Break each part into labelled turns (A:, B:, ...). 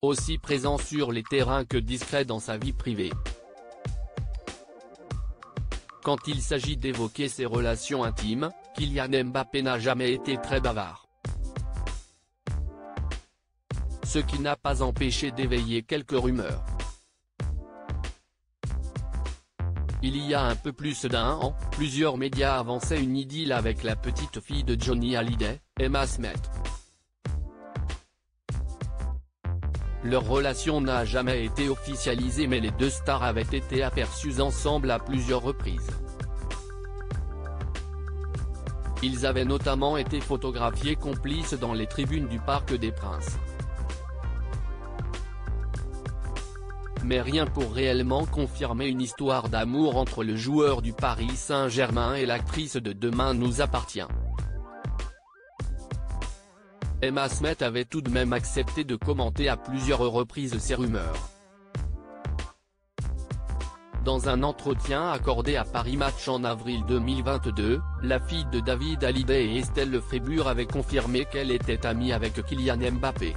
A: aussi présent sur les terrains que discret dans sa vie privée. Quand il s'agit d'évoquer ses relations intimes, Kylian Mbappé n'a jamais été très bavard. Ce qui n'a pas empêché d'éveiller quelques rumeurs. Il y a un peu plus d'un an, plusieurs médias avançaient une idylle avec la petite fille de Johnny Hallyday, Emma Smith. Leur relation n'a jamais été officialisée mais les deux stars avaient été aperçues ensemble à plusieurs reprises. Ils avaient notamment été photographiés complices dans les tribunes du Parc des Princes. Mais rien pour réellement confirmer une histoire d'amour entre le joueur du Paris Saint-Germain et l'actrice de Demain nous appartient. Emma Smith avait tout de même accepté de commenter à plusieurs reprises ces rumeurs. Dans un entretien accordé à Paris Match en avril 2022, la fille de David Hallyday et Estelle Lefébure avait confirmé qu'elle était amie avec Kylian Mbappé.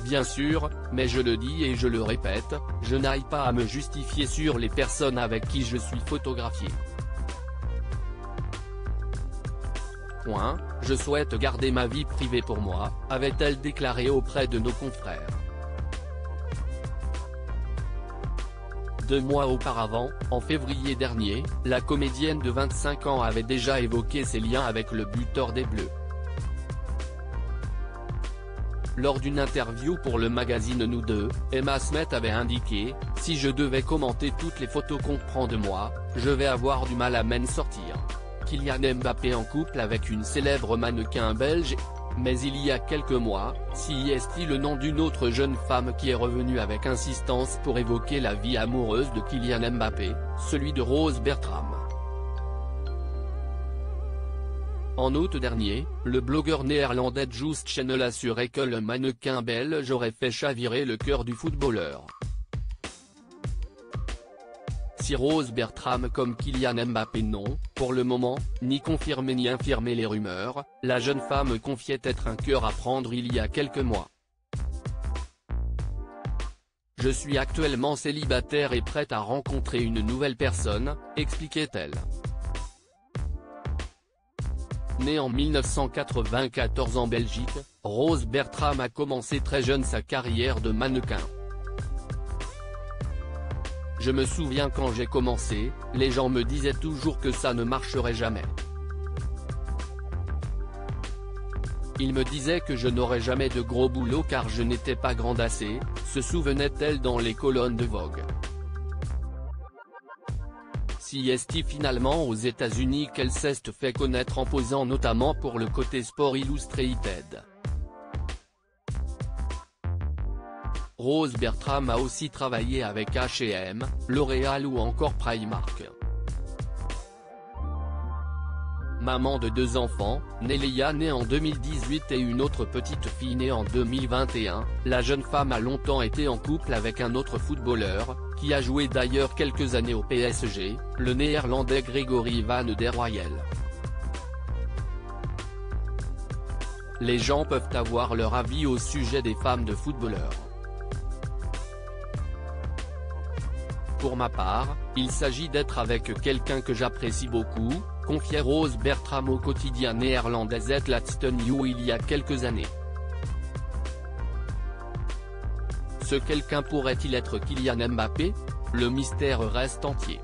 A: Bien sûr, mais je le dis et je le répète, je n'aille pas à me justifier sur les personnes avec qui je suis photographié. Je souhaite garder ma vie privée pour moi, avait-elle déclaré auprès de nos confrères. 2 mois auparavant, en février dernier, la comédienne de 25 ans avait déjà évoqué ses liens avec le buteur des Bleus. Lors d'une interview pour le magazine Nous 2, Emma Smith avait indiqué « Si je devais commenter toutes les photos qu'on prend de moi, je vais avoir du mal à m'en sortir ». Kylian Mbappé en couple avec une célèbre mannequin belge, mais il y a quelques mois, CIST le nom d'une autre jeune femme qui est revenue avec insistance pour évoquer la vie amoureuse de Kylian Mbappé, celui de Rose Bertram. En août dernier, le blogueur néerlandais Just Channel assurait que le mannequin belge aurait fait chavirer le cœur du footballeur. Si Rose Bertram comme Kylian Mbappé non, pour le moment, ni confirmer ni infirmer les rumeurs, la jeune femme confiait être un cœur à prendre il y a quelques mois. Je suis actuellement célibataire et prête à rencontrer une nouvelle personne, expliquait-elle. Née en 1994 en Belgique, Rose Bertram a commencé très jeune sa carrière de mannequin. Je me souviens quand j'ai commencé, les gens me disaient toujours que ça ne marcherait jamais. Ils me disaient que je n'aurais jamais de gros boulot car je n'étais pas grande assez, se souvenait-elle dans les colonnes de Vogue. CIST finalement aux États-Unis qu'elle s'est fait connaître en posant notamment pour le côté Sport Illustrated. Rose Bertram a aussi travaillé avec H&M, L'Oréal ou encore Primark. Maman de 2 enfants, Nelia née en 2018 et une autre petite fille née en 2021, la jeune femme a longtemps été en couple avec un autre footballeur, qui a joué d'ailleurs quelques années au PSG, le néerlandais Grégory Van der Royel. Les gens peuvent avoir leur avis au sujet des femmes de footballeurs. Pour ma part, il s'agit d'être avec quelqu'un que j'apprécie beaucoup, confiait Rose Bertram au quotidien néerlandais Het Laatste Nieuws il y a quelques années. Ce quelqu'un pourrait-il être Kylian Mbappé? Le mystère reste entier.